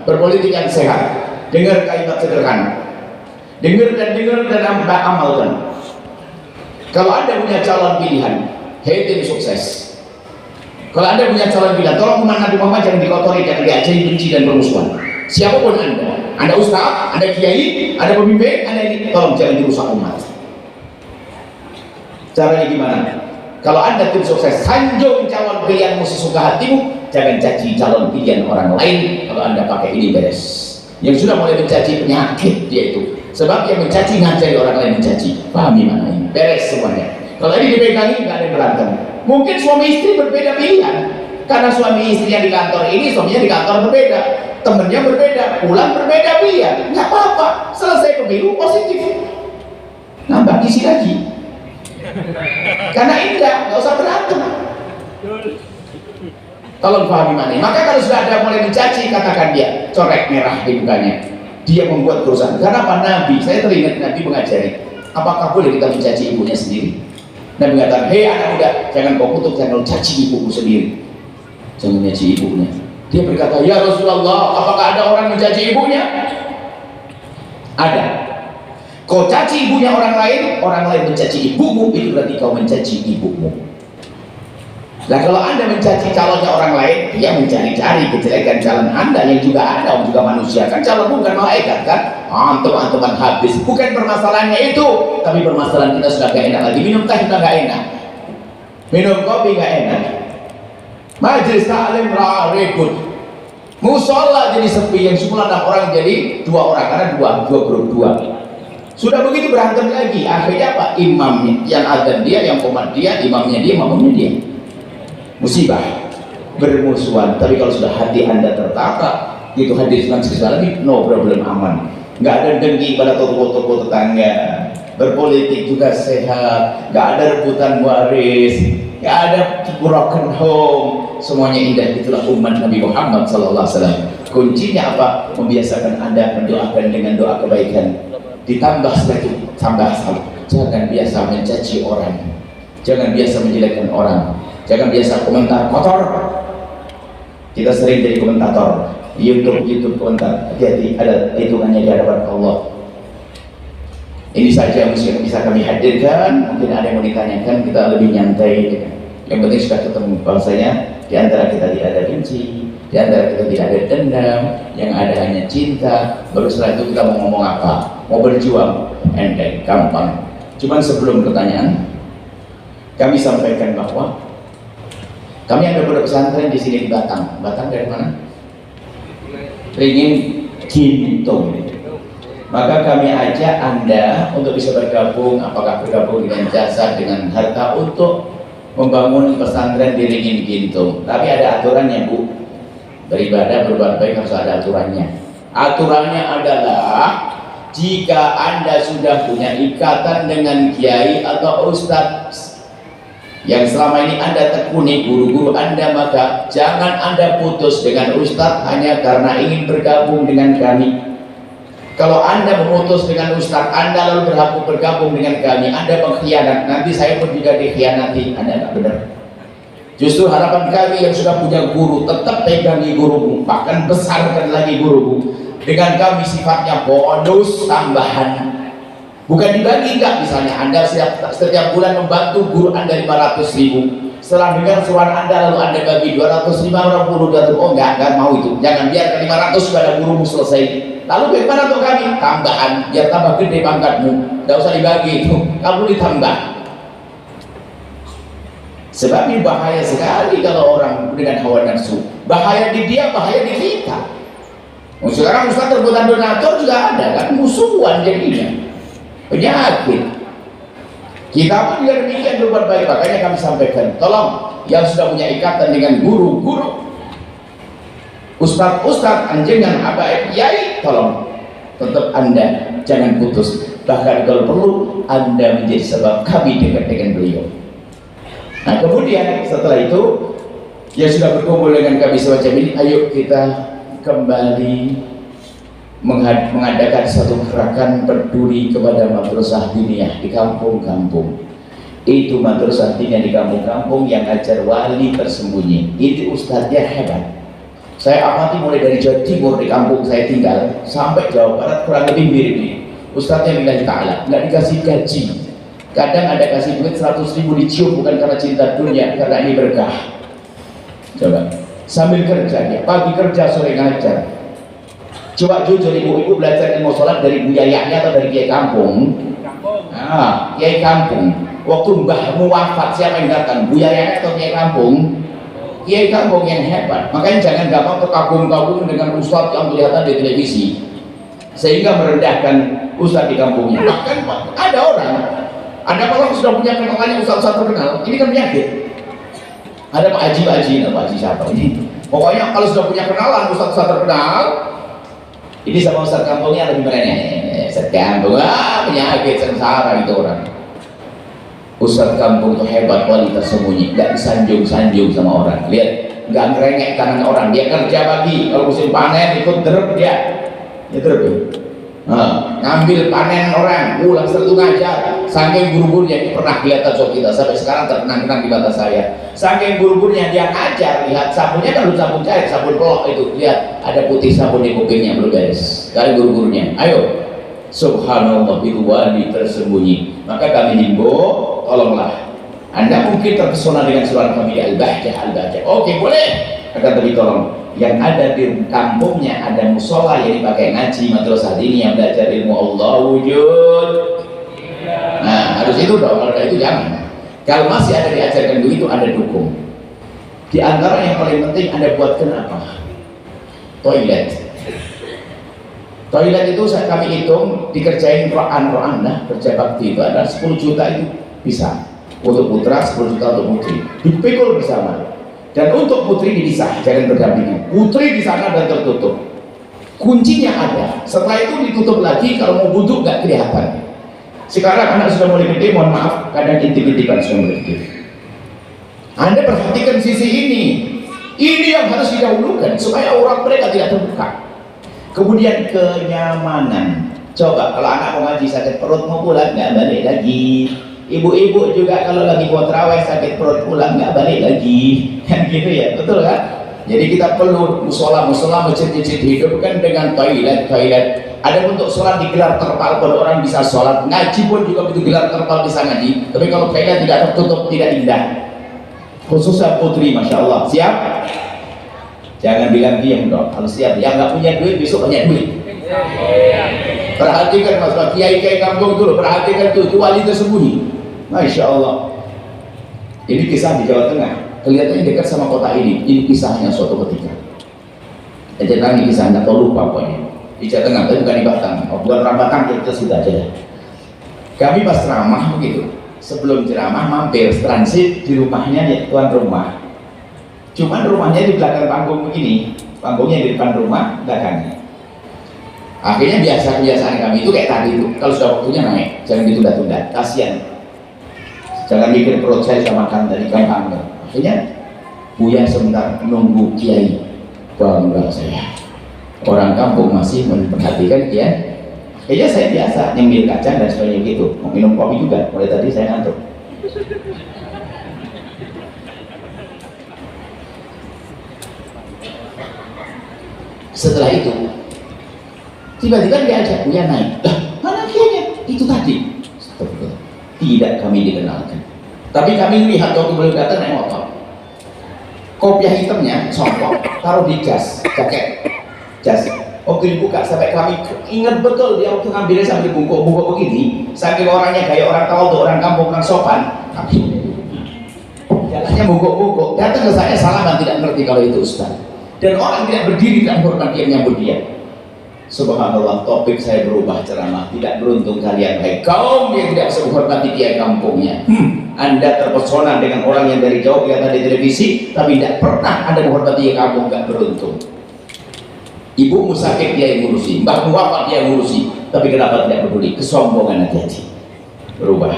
berpolitik yang sehat. Dengar kalimat sederhana, dengar dan amalkan. Kalau Anda punya calon pilihan, tim sukses. Kalau Anda punya calon pilihan, tolong umat Nabi Muhammad jangan dikotori, jangan diajari benci dan permusuhan. Siapapun Anda ustaz, Anda kiai, Anda pemimpin, Anda ini, tolong jangan dirusak umat. Caranya gimana? Kalau Anda tim sukses, sanjung calon pilihanmu sesuka hatimu, jangan caci calon pilihan orang lain. Kalau Anda pakai ini beres. Yang sudah mulai mencaci penyakit dia itu, sebab yang mencaci ngajari orang lain mencaci. Pahami mana ini? Beres semuanya. Kalau ini dipegangi nggak ada yang berantem. Mungkin suami istri berbeda pilihan, karena suami istrinya di kantor ini, suaminya di kantor berbeda, temennya berbeda, pulang berbeda pilihan. Nggak apa-apa, selesai pemilu positif, nambah isi lagi. Karena indah, nggak usah berantem. Tolong pahami mana. Maka kalau sudah ada mulai mencaci, katakan dia corek merah di mukanya. Dia membuat kerusakan. Karena apa? Nabi, saya teringat Nabi mengajari, apakah boleh kita mencaci ibunya sendiri? Nabi mengatakan, hei anak muda, jangan kau kutuk, jangan kau caci ibumu sendiri. Jangan mencaci ibunya. Dia berkata, ya Rasulullah, apakah ada orang mencaci ibunya? Ada. Kau caci ibunya orang lain mencaci ibumu, itu berarti kau mencaci ibumu. Nah kalau Anda mencaci calonnya orang lain, dia mencari-cari kejelekan calon Anda yang juga ada, juga manusia kan, calon bukan malaikat kan, antum-antuman habis. Bukan permasalahannya itu, tapi permasalahan kita sudah gak enak lagi. Minum teh sudah gak enak, minum kopi gak enak, majelis taklim ribut, musola jadi sepi, yang semula 6 orang jadi 2 orang karena dua grup. Sudah begitu berantem lagi, akhirnya apa? Imamnya yang adzan dia, yang komat dia, imamnya dia, makmumnya dia. Musibah, bermusuhan. Tapi kalau sudah hati Anda tertata, itu hadis Nabi sallallahu no problem, aman. Nggak ada dengki pada toko-toko tetangga, berpolitik juga sehat, nggak ada rebutan waris, nggak ada broken home, semuanya indah. Itulah umat Nabi Muhammad SAW. Kuncinya apa? Membiasakan Anda mendoakan dengan doa kebaikan, ditambah setelah itu tambah salah. Jangan biasa mencaci orang, jangan biasa menjelekkan orang, jangan biasa komentar kotor. Kita sering jadi komentator YouTube komentar, hati-hati, ada hitungannya di hadapan Allah. Ini saja yang bisa kami hadirkan. Mungkin ada yang mau ditanyakan, kita lebih nyantai. Yang penting sudah ketemu bahwasanya di antara kita tidak ada benci, di antara kita tidak ada dendam, yang ada hanya cinta. Baru setelah itu kita mau ngomong apa, mau berjuang, enteng, gampang. Cuman sebelum pertanyaan, kami sampaikan bahwa kami ada pondok pesantren di sini di Batang. Batang dari mana? Ringin Gintung. Maka kami ajak Anda untuk bisa bergabung, apakah bergabung dengan jasa, dengan harta, untuk membangun pesantren di Ringin Gintung. Tapi ada aturannya, Bu. Beribadah, berbuat baik harus ada aturannya. Aturannya adalah jika Anda sudah punya ikatan dengan kiai atau ustadz yang selama ini Anda tekuni, guru-guru Anda, maka jangan Anda putus dengan ustadz hanya karena ingin bergabung dengan kami. Kalau Anda memutus dengan ustadz Anda lalu bergabung dengan kami, Anda pengkhianat. Nanti saya pun juga dikhianati. Anda nggak benar. Justru harapan kami yang sudah punya guru, tetap pegangi gurumu, bahkan besarkan lagi gurumu. Dengan kami sifatnya bonus tambahan, bukan dibagi. Enggak, misalnya Anda setiap bulan membantu guru Anda 500.000, setelah dengar suruhan Anda lalu Anda bagi 250, 200. Oh enggak mau itu. Jangan biarkan 500 pada gurumu selesai. Lalu bagaimana untuk kami? Tambahan, biar tambah gede pangkatmu. Enggak usah dibagi itu, kamu ditambah. Sebab ini bahaya sekali kalau orang dengan hawa nafsu. Bahaya di dia, bahaya di kita. Sekarang ustaz rebutan donatur juga ada kan, musuhan jadinya, penyakit. Kita pun juga demikian berbuat baik. Makanya kami sampaikan, tolong yang sudah punya ikatan dengan guru-guru, ustaz-ustaz, anjengan, habaib, kiai, tolong tetap Anda jangan putus. Bahkan kalau perlu Anda menjadi sebab kami dekat dengan beliau. Nah kemudian setelah itu yang sudah berkumpul dengan kami semacam ini, ayo kita kembali mengadakan satu gerakan peduli kepada madrasah diniyah di kampung-kampung. Itu madrasah diniyah di kampung-kampung yang ajar wali tersembunyi, itu ustadznya hebat, Saya amati mulai dari Jawa Timur di kampung saya tinggal sampai Jawa Barat kurang lebih mirip nih. Ustadznya bilang ta'ala, nggak dikasih gaji. Kadang ada kasih duit 100.000 dicium bukan karena cinta dunia, karena ini berkah. Coba, sambil kerja dia, pagi kerja, sore ngajar. Coba jujur ibu-ibu belajar ilmu sholat dari buyayanya atau dari kiai kampung? Nah, kiai kampung. Waktu mbahmu wafat siapa yang datang? Buyayanya atau kiai kampung? Kiai kampung yang hebat. Makanya jangan gampang terkagum-kagum dengan ustadz yang kelihatan di televisi, sehingga merendahkan ustadz di kampungnya. Bahkan ada orang, ada orang sudah punya kenalannya ustadz terkenal. Ini kan penyakit. Ada Pak Haji, Pak Haji siapa ini? Pokoknya kalau sudah punya kenalan ustadz terkenal, ini sama ustadz kampungnya lebih berani. Ustadz kampung, penyakit sengsara itu orang. Ustadz kampung itu hebat, wali tersembunyi, nggak disanjung-sanjung sama orang. Lihat, nggak ngerengek tangan orang. Dia kerja pagi, kalau musim panen ikut derep dia, derep. Ngambil panen orang, pulang sertu ngajar. Saking buru-burunya, ini pernah kelihatan sok kita sampai sekarang terkenang-kenang di mata saya. Saking buru-burunya dia ngajar, lihat sabunnya kan belum sabun cair, sabun pelok itu. Lihat, ada putih sabun di kupingnya belum beres. Kali buru-burunya, ayo. Subhanallah, itu wali tersembunyi. Maka kami himbau, tolonglah. Anda mungkin terpesona dengan surah kami Al-Bahjah. Oke, boleh. Akan tapi tolong, yang ada di kampungnya ada musola yang dipakai ngaji madrasah ini yang belajar ilmu Allah wujud. Nah, harus itu dong. Kalau itu jangan. Kalau masih ada diajarkan begitu, Anda dukung. Di antara yang paling penting Anda buatkan apa? Toilet. Toilet itu kami hitung dikerjain ro'an lah, kerja bakti itu ada 10 juta itu bisa untuk putra, 10 juta untuk putri, dipikul bersama. Dan untuk putri dipisah, jangan berdampingan. Putri di sana dan tertutup. Kuncinya ada. Setelah itu ditutup lagi, kalau mau wudhu nggak kelihatan. Sekarang anak sudah mulai gede, mohon maaf, kadang intip-intipan sudah mulai gede. Anda perhatikan sisi ini. Ini yang harus didahulukan supaya orang mereka tidak terbuka. Kemudian kenyamanan. Coba kalau anak mau ngaji sakit perut mau pulang nggak balik lagi. Ibu-ibu juga kalau lagi buat terawih sakit perut pulang nggak balik lagi. Kan gitu ya, betul kan? Jadi kita perlu musola, masjid-masjid hidupkan dengan toilet. Ada untuk sholat digelar terpal pun orang bisa sholat. Ngaji pun juga begitu gelar terpal bisa ngaji. Tapi kalau toilet tidak tertutup tidak indah. Khususnya putri, masya Allah. Siap? Jangan bilang diam dong, harus siap. Yang nggak punya duit besok banyak duit. Perhatikan mas, kiai kampung dulu, perhatikan tuh, itu wali tersembunyi. Masya Allah. Ini kisah di Jawa Tengah, kelihatannya dekat sama kota ini. Ini kisahnya suatu ketika. Jangan ini kisahnya, atau lupa pokoknya. Di Jawa Tengah, tapi bukan di Batang. Bukan orang Batang, kita sudah aja. Kami pas ceramah begitu, sebelum ceramah mampir transit di rumahnya tuan rumah. Cuman rumahnya di belakang panggung begini, panggungnya di depan rumah, belakangnya. Akhirnya kebiasaan kami itu kayak tadi itu, kalau sudah waktunya naik, jangan ditunda-tunda, kasihan. Jangan mikir perut saya sama makan dari gampang. Akhirnya Buya sebentar menunggu kiai, bangga saya. Orang kampung masih memperhatikan kiai. Akhirnya saya biasa nyemil kacang dan sebagainya gitu, mau minum kopi juga. Mulai tadi saya ngantuk. Setelah itu tiba-tiba diajak Buya naik. Mana kiainya? Itu tadi. Tidak kami dikenalkan. Tapi kami lihat waktu beliau datang naik motor. Kopiah hitamnya songkok, taruh di jas, jaket, jas. Waktu dibuka sampai kami ingat betul dia waktu ngambilnya sambil bungkuk-bungkuk begini. Saking orangnya kayak orang tahu tuh, orang kampung, orang sopan. Tapi jalannya bungkuk-bungkuk. Datang ke saya salaman, tidak ngerti kalau itu ustaz. Dan orang tidak berdiri dan hormat dia menyambut dia. Subhanallah, topik saya berubah ceramah. Tidak beruntung kalian, hai kaum yang tidak bisa menghormati kiai kampungnya. Anda terpesona dengan orang yang dari jauh kelihatan di televisi, tapi tidak pernah Anda menghormati kiai kampung, nggak beruntung. Ibumu sakit dia yang ngurusi, mbahmu wafat dia yang ngurusi, tapi kenapa tidak peduli? Kesombongan hati-hati. Berubah.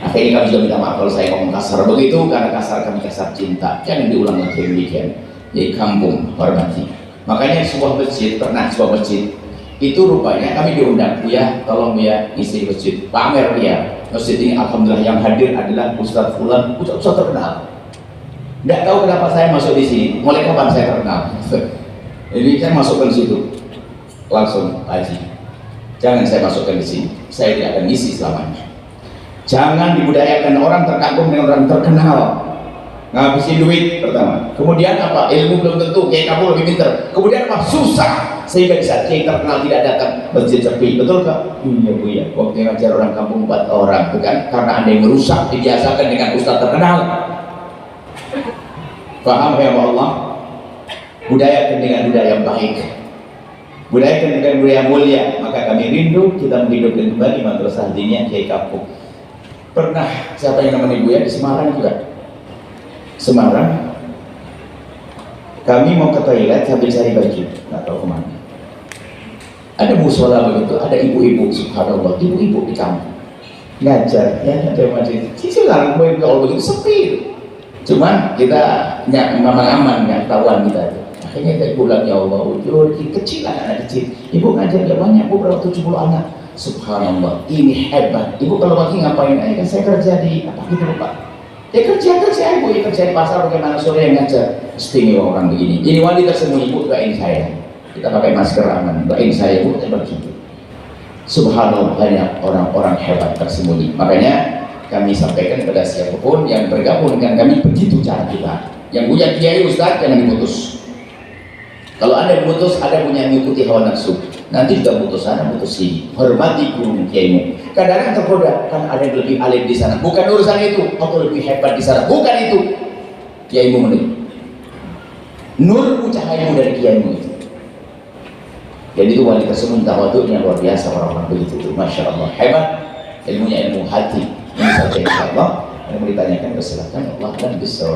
Akhirnya kami sudah minta maaf kalau saya ngomong kasar begitu, karena kasar kami kasar cinta. Jangan diulang lagi demikian. Jadi kampung hormati. Makanya sebuah masjid, pernah sebuah masjid itu rupanya kami diundang, Buya tolong ya isi masjid, pamer dia masjid ini. Alhamdulillah yang hadir adalah Ustadz Fulan, Ustadz terkenal. Nggak tahu kenapa saya masuk di sini, mulai kapan saya terkenal. Jadi saya masukkan di situ, langsung haji. Jangan saya masukkan di sini, saya tidak akan ngisi selamanya. Jangan dibudayakan orang terkagum dengan orang terkenal, ngabisin duit pertama. Kemudian apa? Ilmu belum tentu, kayak kamu lebih pintar. Kemudian apa? Susah, sehingga di saat kiai terkenal tidak datang, masjid sepi. Betul kak? Iya bu ya. Waktu ngajar orang kampung 4 orang, bukan? Karena anda yang merusak, dibiasakan dengan ustaz terkenal. Paham ya Allah? Budayakan dengan budaya yang baik, budayakan dengan budaya yang mulia. Maka kami rindu kita menghidupkan kembali madrasah diniyah Kiai Kampung. Pernah siapa yang namanya ibu ya di Semarang juga? Semarang, kami mau ke toilet sambil cari baju, nggak tahu kemana. Ada musola begitu, ada ibu-ibu, subhanallah, ibu-ibu di kampung ngajar, ya ada masjid. Sisi larang boleh kalau begitu sepi. Cuman kita nggak memang aman, nggak tahuan kita. Akhirnya kita bilang ya Allah, kecil anak kecil, ibu ngajar ya banyak, ibu berapa 70 anak. Subhanallah, ini hebat. Ibu kalau pagi ngapain? Kan saya kerja di apa gitu Pak. Ya kerja ibu, ya kerja di pasar, bagaimana sore yang ngajar. Istimewa orang begini. Ini wanita tersembunyi, ibu doain saya. Kita pakai masker aman, doain saya ibu, saya begitu. Subhanallah, banyak orang-orang hebat tersembunyi. Makanya kami sampaikan kepada siapapun yang bergabung dengan kami, begitu cara kita. Yang punya kiai ustaz jangan diputus. Kalau anda diputus, ada punya mengikuti hawa nafsu. Nanti juga putus sana, putus sini. Hormati guru kiaimu. Kadang-kadang tergoda, kan ada yang lebih alim di sana. Bukan urusan itu, atau lebih hebat di sana. Bukan itu. Kiaimu menurut. Nurmu cahayamu dari kiaimu itu. Jadi itu wali tersembunyi tawaduknya luar biasa orang-orang begitu itu. Masya Allah, hebat. Ilmunya ilmu hati. Ini saja insya Allah. Yang mau ditanyakan, silakan Allah dan bisa.